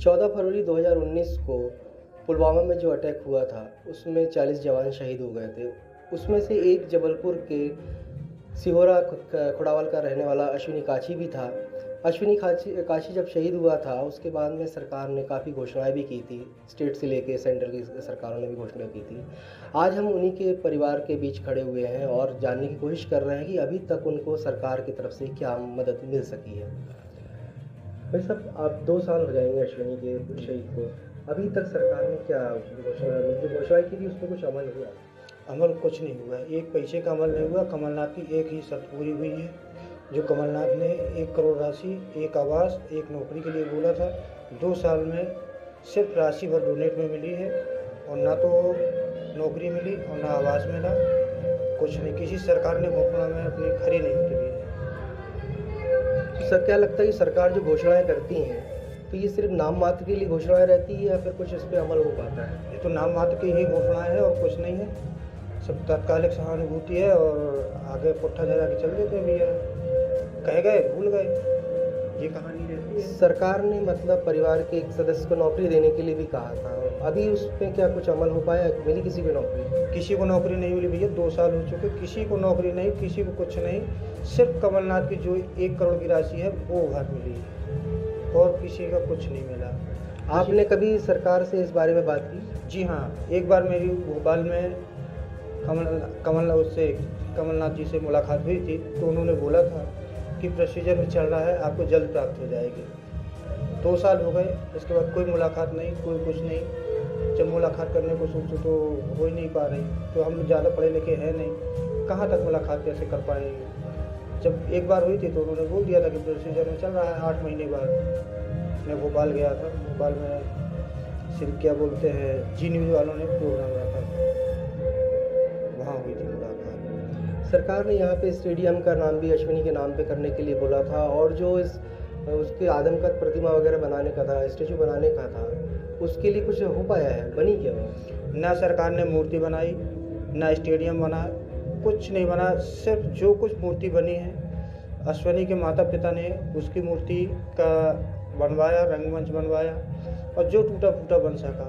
14 फरवरी 2019 को पुलवामा में जो अटैक हुआ था उसमें 40 जवान शहीद हो गए थे। उसमें से एक जबलपुर के सिहोरा खुड़ावल का रहने वाला अश्विनी काछी भी था। अश्विनी काछी जब शहीद हुआ था उसके बाद में सरकार ने काफ़ी घोषणाएं भी की थी, स्टेट से लेके सेंट्रल की सरकारों ने भी घोषणा की थी। आज हम उन्हीं के परिवार के बीच खड़े हुए हैं और जानने की कोशिश कर रहे हैं कि अभी तक उनको सरकार की तरफ से क्या मदद मिल सकी है। भाई साहब, आप 2 साल हो जाएंगे अश्विनी के शहीद को, अभी तक सरकार ने क्या घोषणा की थी उस पर कुछ अमल हुआ? अमल कुछ नहीं हुआ, एक पैसे का अमल नहीं हुआ। कमलनाथ की एक ही शर्त पूरी हुई है, जो कमलनाथ ने 1 करोड़ राशि, एक आवास, एक नौकरी के लिए बोला था। 2 साल में सिर्फ राशि भर डोनेट में मिली है और ना तो नौकरी मिली और ना आवास मिला, कुछ नहीं। किसी सरकार ने घोषणा में अपनी खरी नहीं उतरी है। सर, क्या लगता है कि सरकार जो घोषणाएं करती हैं तो ये सिर्फ नाम मात्र के लिए घोषणाएं रहती है या फिर कुछ इस पर अमल हो पाता है? ये तो नाम मात्र की ही घोषणाएं है और कुछ नहीं है, सब तात्कालिक सहानुभूति है और आगे पुट्ठा जरा के चल देते हैं भैया, कह गए भूल गए, ये कहानी रहती है। सरकार ने मतलब परिवार के एक सदस्य को नौकरी देने के लिए भी कहा था, अभी उस पर क्या कुछ अमल हो पाया? मिली किसी को नौकरी? किसी को नौकरी नहीं मिली भैया, 2 साल हो चुके, किसी को नौकरी नहीं, किसी को कुछ नहीं। सिर्फ कमलनाथ की जो 1 करोड़ की राशि है वो भर मिली है और किसी का कुछ नहीं मिला। आपने कभी सरकार से इस बारे में बात की? जी हाँ, एक बार मेरी भोपाल में कमलनाथ जी से मुलाकात हुई थी, तो उन्होंने बोला था कि प्रोसीजर में चल रहा है, आपको जल्द प्राप्त हो जाएगी। 2 साल हो गए, इसके बाद कोई मुलाकात नहीं, कोई कुछ नहीं। जब मुलाकात करने को सोचो तो हो ही नहीं पा रही, तो हम ज़्यादा पढ़े लिखे हैं नहीं, कहाँ तक मुलाकात कैसे कर पाएंगे। जब एक बार हुई थी तो उन्होंने बोल दिया था कि प्रोसीजर में चल रहा है। 8 महीने बाद मैं भोपाल गया था, भोपाल में सिर्फ क्या बोलते हैं जी न्यूज़ वालों ने प्रोग्राम रखा था, वहाँ हुई थी मुलाकात। सरकार ने यहाँ पे स्टेडियम का नाम भी अश्विनी के नाम पे करने के लिए बोला था और जो उसके आदमकद प्रतिमा वगैरह बनाने का था, स्टेचू बनाने का था, उसके लिए कुछ हो पाया है? बनी क्या वो? ना सरकार ने मूर्ति बनाई, ना स्टेडियम बना, कुछ नहीं बना। सिर्फ जो कुछ मूर्ति बनी है अश्विनी के माता पिता ने उसकी मूर्ति का बनवाया, रंगमंच बनवाया और जो टूटा फूटा बन सका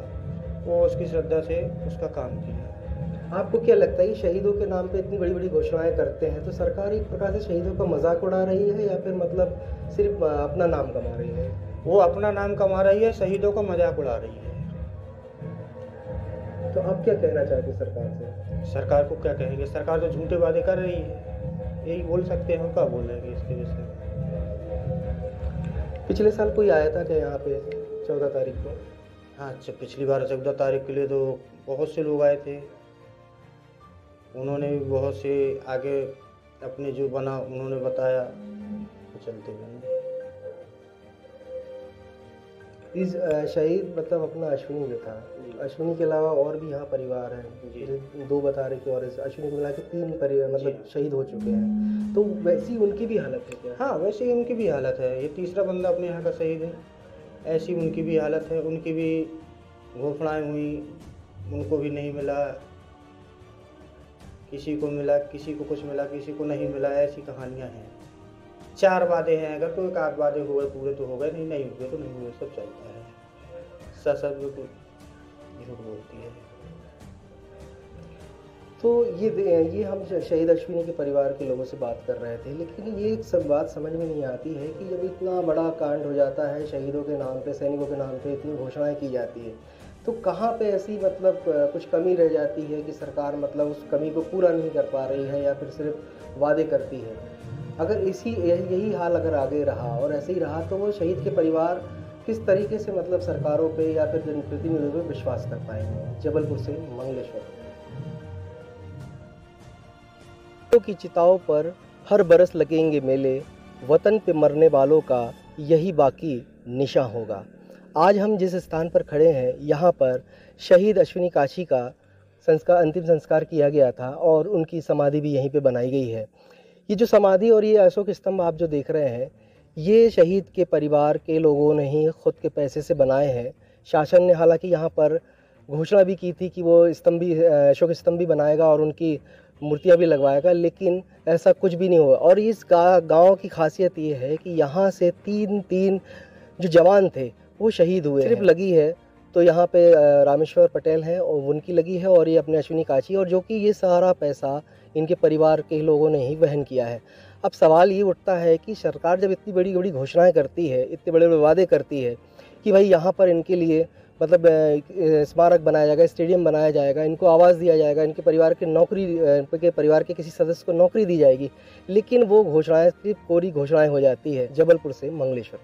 वो उसकी श्रद्धा से उसका काम किया। आपको क्या लगता है कि शहीदों के नाम पे इतनी बड़ी बड़ी घोषणाएं करते हैं तो सरकार एक प्रकार से शहीदों का मजाक उड़ा रही है या फिर मतलब सिर्फ अपना नाम कमा रही है? वो अपना नाम कमा रही है, शहीदों का मजाक उड़ा रही है। तो आप क्या कहना चाहते हैं सरकार से? सरकार को क्या कहेंगे, सरकार तो झूठे वादे कर रही है, यही बोल सकते हैं। हम क्या बोलेंगे इसके विषय में? पिछले साल कोई आया था क्या यहाँ पे 14 तारीख को? हाँ, पिछली बार 14 तारीख के लिए तो बहुत से लोग आए थे, उन्होंने भी बहुत से आगे अपने जो बना उन्होंने बताया, तो चलते गए। इस शहीद मतलब अपना अश्विनी जो था, अश्विनी के अलावा और भी यहाँ परिवार हैं, 2 बता रहे थे और इस अश्विनी को मिला के 3 परिवार मतलब शहीद हो चुके हैं, तो वैसी उनकी भी हालत है क्या? हाँ, वैसे ही उनकी भी हालत है, ये तीसरा बंदा अपने यहाँ का शहीद है, ऐसी उनकी भी हालत है। उनकी भी घोषणाएं हुई, उनको भी नहीं मिला, किसी को मिला, किसी को कुछ मिला, किसी को नहीं मिला, ऐसी कहानियाँ हैं। 4 वादे हैं, अगर तो 1 आध वादे हुए पूरे तो हो गए, नहीं हुए तो नहीं हुए, सब चलता है। सच बिल्कुल झूठ बोलती है। तो ये हम शहीद अश्विनी के परिवार के लोगों से बात कर रहे थे, लेकिन ये एक सब बात समझ में नहीं आती है कि जब इतना बड़ा कांड हो जाता है, शहीदों के नाम पे, सैनिकों के नाम पे इतनी घोषणाएं की जाती है, तो कहाँ पे ऐसी मतलब कुछ कमी रह जाती है कि सरकार मतलब उस कमी को पूरा नहीं कर पा रही है या फिर सिर्फ वादे करती है? अगर यही हाल अगर आगे रहा और ऐसे ही रहा तो वो शहीद के परिवार किस तरीके से मतलब सरकारों पे या फिर जनप्रतिनिधियों पे विश्वास कर पाएंगे? जबलपुर से मंगलेश्वर। की चिताओं पर हर बरस लगेंगे मेले, वतन पे मरने वालों का यही बाकी निशा होगा। आज हम जिस स्थान पर खड़े हैं यहाँ पर शहीद अश्विनी काछी का अंतिम संस्कार किया गया था और उनकी समाधि भी यहीं पे बनाई गई है। ये जो समाधि और ये अशोक स्तंभ आप जो देख रहे हैं, ये शहीद के परिवार के लोगों ने ही खुद के पैसे से बनाए हैं। शासन ने हालांकि यहाँ पर घोषणा भी की थी कि वो अशोक स्तंभ भी बनाएगा और उनकी मूर्तियाँ भी लगवाएगा, लेकिन ऐसा कुछ भी नहीं हुआ। और इस गांव की खासियत ये है कि यहाँ से तीन जो जवान थे वो शहीद हुए सिर्फ लगी है तो यहाँ पे रामेश्वर पटेल हैं और उनकी लगी है, और ये अपने अश्विनी काछी, और जो कि ये सारा पैसा इनके परिवार के लोगों ने ही वहन किया है। अब सवाल ये उठता है कि सरकार जब इतनी बड़ी बड़ी घोषणाएं करती है, इतने बड़े बड़े वादे करती है कि भाई यहाँ पर इनके लिए मतलब स्मारक बनाया जाएगा, स्टेडियम बनाया जाएगा, इनको आवास दिया जाएगा, इनके परिवार के नौकरी के परिवार के किसी सदस्य को नौकरी दी जाएगी, लेकिन वो घोषणाएं सिर्फ कोरी घोषणाएं हो जाती है। जबलपुर से मंगलेश्वर।